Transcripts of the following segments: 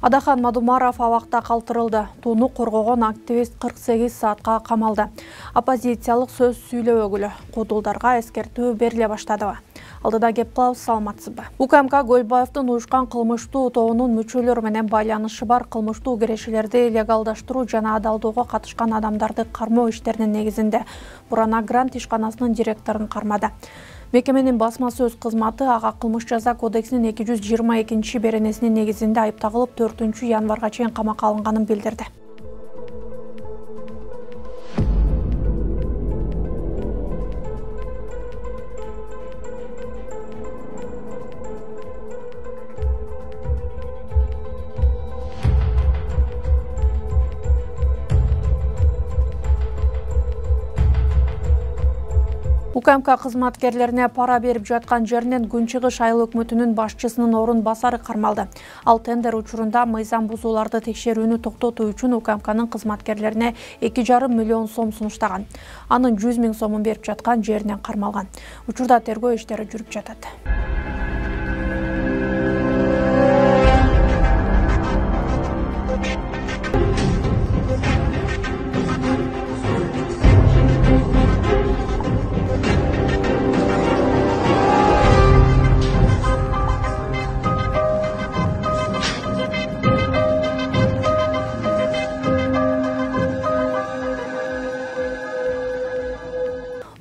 Адахан Мадумаров абакта калтырылды. Туну коргогон активист 48 саатка камалды. Оппозициялык сөз сүйлөө өкүлү кудулдарга эскертүү бериле баштады. Алдыда кеп калабыз, саламатсызбы. УКМК Гөлбаевдин уюшкан кылмыштуу тобунун мүчөлөрү менен байланышы бар кылмыштуу кирешелерди легалдаштыруу жана адалдоого катышкан адамдарды кармоо иштеринин негизинде Бурана Грант ишканасынын директорун кармады. Мекеменин басма сөз кызматы ага кылмыш жаза кодексинин 222 беренесинин негизинде айыпталып 4 январга чейин камакка алынганын билдирди. УКМК кызматкерлерине пара берип жаткан жеринен Күнчыгыш айыл өкмөтүнүн башчысынын орун басары кармалды. Ал тендер учурунда мыйзам бузууларды текшерүүнү токтотуу үчүн УКМКнын кызматкерлерине 2,5 миллион сом сунуштаган. Анын 100 000 сомун берип жаткан жеринен кармалган. Учурда тергөө иштери жүрүп жатат.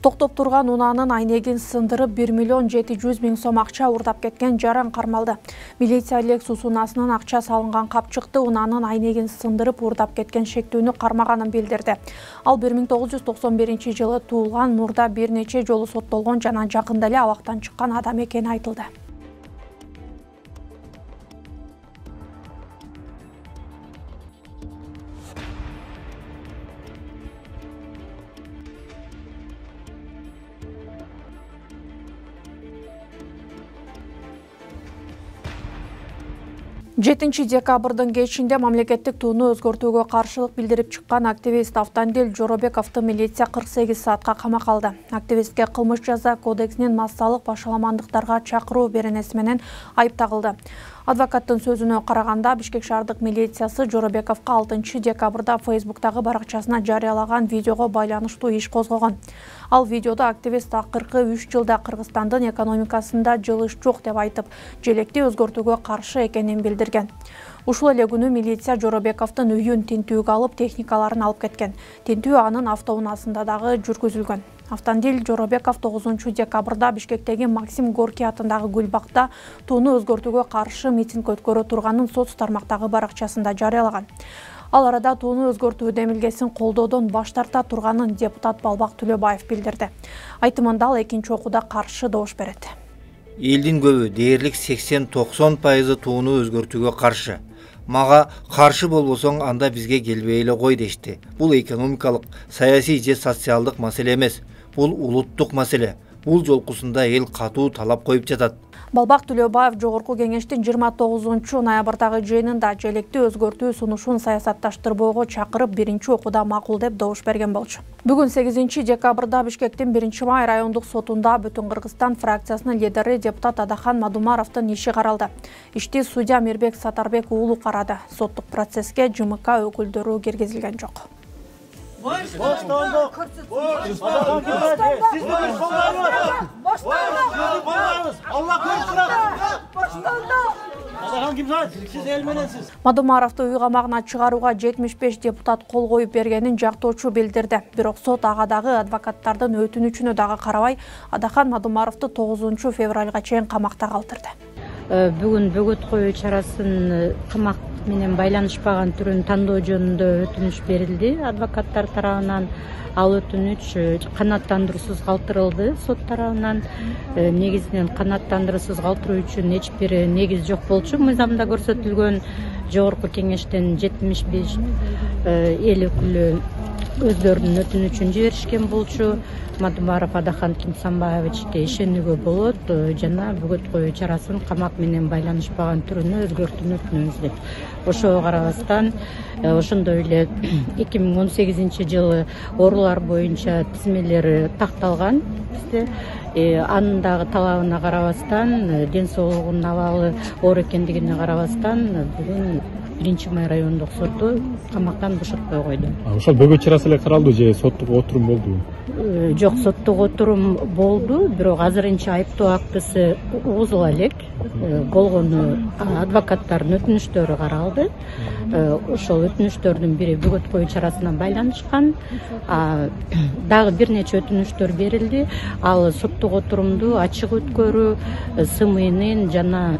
Токтоп турган унаанын айнегин сындырып 1 миллион 700 000 сом акча урдап кеткен жаран кармалды. Милиция Lexus унаасынын акча салынган капчыкты унаанын айнегин сындырып урдап кеткен шектүүнү кармаганын билдирди. Ал 1991 жылы туулган, мурда бир нече жолу соттолгон жана жакында эле абактан чыккан адам экени айтылды. Жетинчи декабрдын кечинде мамлекеттик тууну өзгөртүүгө каршылык билдирип чыккан активист Автандил Жоробековду милиция 48 саатка камакка алды. Активистке кылмыш жаза кодексинин массалык башаламандыктарга чакыруу беренеси менен айып тагылды. Адвокаттын сөзүнө караганда, Бишкек шаардык милициясы Жоробековго 6 декабрда Facebooktагы баракчасына жарыялаган видеого байланыштуу иш козгогон. Ал видеодо активист акыркы 3 жылда Кыргызстандын экономикасында жылыш жок деп айтып, желекти өзгөртүүгө каршы экенин билдирген. Ушул эле күнү милиция Жоробековдун үйүн тинтүүгө алып, техникаларын алып кеткен. Тинтүү анын автоунаасында дагы жүргүзүлгөн. Автандил Жоробеков 9 декабрда Бишкектеги Максим Горький атындагы Гүлбакта тууну өзгөртүүгө каршы митинг өткөрө турганын соц тармактагы баракчасында жарыялаган. Ал арада тууну өзгөртүү демилгесин колдоодон баш тарта турганын депутат Балбак Төлөбаев билдирди. Айтымында ал экинчи окууда каршы добуш берет. Элдин көбү дээрлик 80-90% тууну өзгөртүүгө каршы. Мага каршы болбосоң, анда бизге келбей эле кой дешти. Бул экономикалык, саясий же социалдык маселе эмес. Бул улуттук маселе. Бул жолкусунда эл катуу талап коюп жатат. Балбак Төлөбаев Жогорку кеңештин 29 ноябрдагы жыйынында желекти өзгөртүү сунушун саясатташтырбоого чакырып, биринчи окууда макул деп добуш берген болчу. Бүгүн 8 декабрда Бишкектин 1-май райондук сотунда Бүтүн Кыргызстан фракциясынын лидери депутат Адахан Мадумаровдун иши каралды. Ишти судья Мирбек Сатарбек уулу карады. Соттук процесске ЖМК өкүлдөрү киргизилген жок. Мадумаровду үй камагына чыгарууга 75 депутат кол коюп бергенин жактоочу билдирди. Бирок сот ага дагы адвокаттардын өтүнүчүнө дагы карабай, Адахан Мадумаровду 9 февралга чейин камакта калтырды. Бүгүн бөгөт коюу чарасын камак менен байланышпаган түрүн тандоо жөнүндө өтүнүч берилди адвокаттар тарабынан. Ал өтүнүч канааттандыруусуз калтырылды сот тарабынан. Негизинен канааттандыруусуз калтыруу үчүн эч бир негиз жок болчу. Мыйзамда көрсөтүлгөн Жогорку кеңештен 75 эл өкүлү өздөрүнүн өтүнүчүн жиберишкен болчу. Мадумаров Адахан Кинсанбаевичке ишенүүгө болот жана бөгөт коюу чарасын камак менен байланышпаган түрүнө өзгөртүүнү өтүнөбүз деп. Ошого карабастан ошондой эле 2018 жылы оорулар боюнча тизмелер такталган бизде. Анын дагы талабына карабастан, ден соолугунун абалы оор экендигине карабастан бүгүн 1 май райондук соту камактан бошотпой койду. Ошол бөгөт чарасы эле каралды же соттук отурум болдубу? Жок, соттук отурум болду, бирок азырынча айыптоо актысы угузула элек. Болгону адвокаттардын өтүнүштөрү каралды. Ошол өтүнүштөрдүн бири бөгөт коюу чарасына байланышкан. Дагы бир нече өтүнүштөр берилди. Ал соттук отурумду ачык өткөрүү, СМИнин жана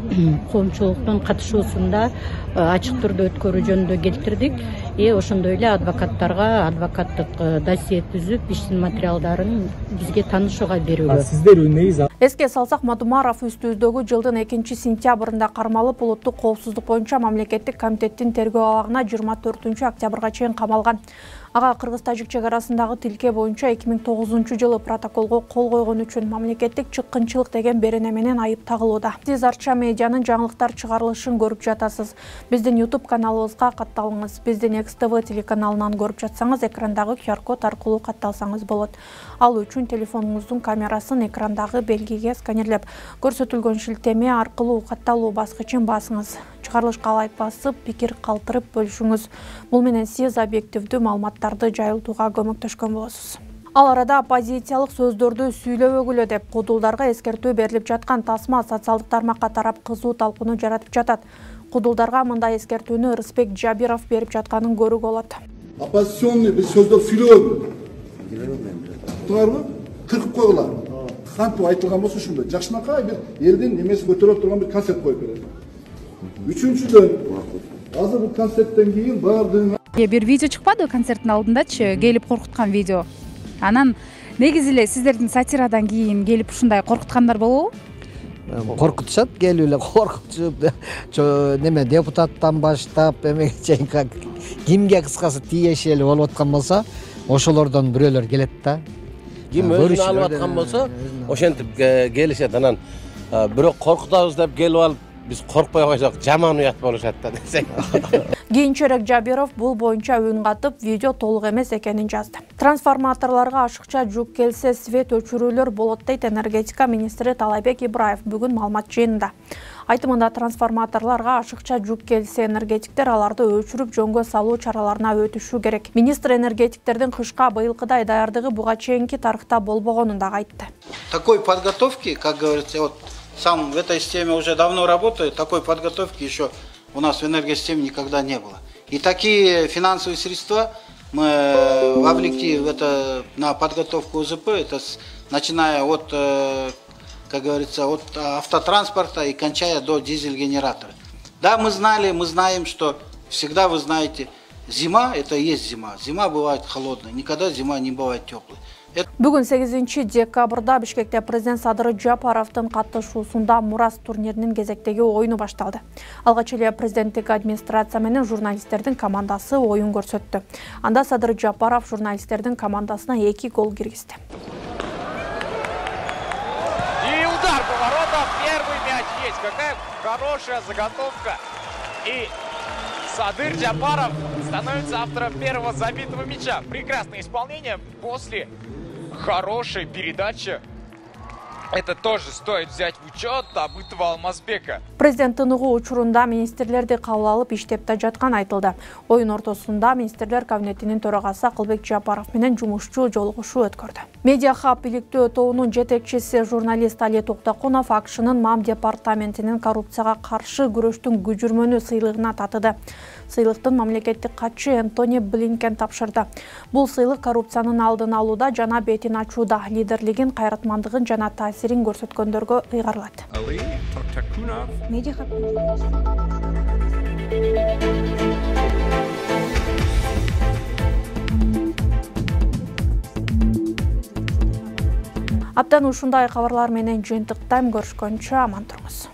коомчулуктун катышуусунда ачык түрдө өткөрүү жөнүндө келтирдик. Ошондой эле адвокаттарга адвокаттык досье түзүп, иштин материалдарын бизге таанышууга берүүгө. Сиздер негизи Эске салсак, Мадумаров үстүздөгү жылдын 2-сентябрында кармалып, улуттук коопсуздук боюнча мамлекеттик комитеттин тергөө абагына 24-октябрга чейин камалган. Ага Кыргыз-Тажик чек арасындагы тилке боюнча 2009-жылы протоколго кол койгон үчүн мамлекеттик чыккынчылык деген берене менен айып тагылууда. Сиз Арча медианын жаңылыктар чыгарылышын көрүп жатасыз. Биздин YouTube каналыбызга катталыңыз. Биздин XTV телеканалынан көрүп жатсаңыз, экрандагы QR-код аркылуу катталсаңыз болот. Ал үчүн телефонуңуздун камерасын экрандагы белгиге сканерлеп, көрсөтүлгөн шилтеме аркылуу катталуу баскычын басыңыз. Чыгарылышка лайк басып, пикир калтырып бөлүшүңүз. Бул менен сиз объективдүү маалыматтарды жайылтууга көмөктөшкөн болосуз. Ал арада оппозициялык сөздөрдү сүйлөбөгүлө деп кудулдарга эскертүү берилип жаткан тасма социалдык тармакка тарап кызуу талкууну жаратып жатат. Кудулдарга мындай эскертүүнү Рысбек Жабиров берип жатканын көрүүгө болот. Оппозиционный бир сөздөр сүйлөбөгүлө. Туурабы? Кыркып койгула. Кантип айтылган болсо ушундай жакшынакай бир элдин немеси көтөрүп турган бир концерт коюп берет. Үчүнчүдөн, азыр бул концерттен кийин баардыгы бир видео чыкпады концерттин алдындачы, келип коркуткан видео. Анан негизи эле сиздердин сатирадан кийин келип ушундай коркуткандар болобу? Коркутушат, келип эле коркутуп, неме депутаттан баштап, эмеге чейин кимге кыскасы тиешели болуп аткан болсо, ошолордон бирөөлөр келет да. Ким өзүн алып аткан болсо, ошентип келишет. Анан бирок коркутабыз деп келип алып, биз коркпой койсок жаман уят болушат да десек. Кийинчерээк Жабиров бул боюнча үн катып, видео толук эмес экенин жазды. Трансформаторлорго ашыкча жүк келсе свет өчүрүүлөр болот дейт энергетика министри Талайбек Ибраев бүгүн маалымат жыйынында. Айтымында трансформаторлорго ашыкча жүк келсе энергетиктер аларды өчүрүп жөнгө салуу чараларына өтүшү керек. Министр энергетиктердин кышка быйылкыдай даярдыгы буга чейинки тарыхта болбогонун да айтты. Такой подготовки, как говорится, вот сам в этой системе уже давно работаю, такой подготовки еще у нас в энергосистеме никогда не было. И такие финансовые средства мы вовлекли в это, на подготовку УЗП, это начиная от, как говорится, от автотранспорта и кончая до дизель-генератора. Да, мы знали, мы знаем, что всегда, вы знаете, зима – это и есть зима. Зима бывает холодная, никогда зима не бывает теплой. Бүгүн 8-декабрда Бишкекте президент Садыр Жапаровдун катышуусунда Мурас турниринин кезектеги оюну башталды. Алгач эле президенттик администрация менен журналисттердин командасы оюн көрсөттү. Анда Садыр Жапаров журналисттердин командасына 2 гол киргизди. И удар по воротам, первый мяч есть. Какая хорошая заготовка. И Садыр Жапаров становится автором первого забитого мяча. Прекрасное исполнение после хорошей передачи. Это тоже стоит взять в учет Абытова Алмазбека. Президент тыныгуу учурунда министрлерди кабыл алып иштеп жаткан айтылды. Оюн ортосунда министрлер кабинетинин төрагасы Акылбек Жапаров менен жумушчу жолугушуу өткөрдү. Медиа хаб иликтөө тобунун жетекчиси журналист Али Токтакунов АКШнын МАМ департаментинин коррупцияга каршы күрөштүн күжүрмөнү сыйлыгына татыды. Сыйлыктын мамлекеттик катчы Энтони Блинкен тапшырды. Бул сыйлык коррупциянын алдын алууда жана бетин ачууда лидерлигин, кайратмандыгын жана таасирин көрсөткөндөргө ыйгарылат. Аптаны ушундай кабарлар менен жыйынтыктайм. Көрүшкөнчө аман туруңуз.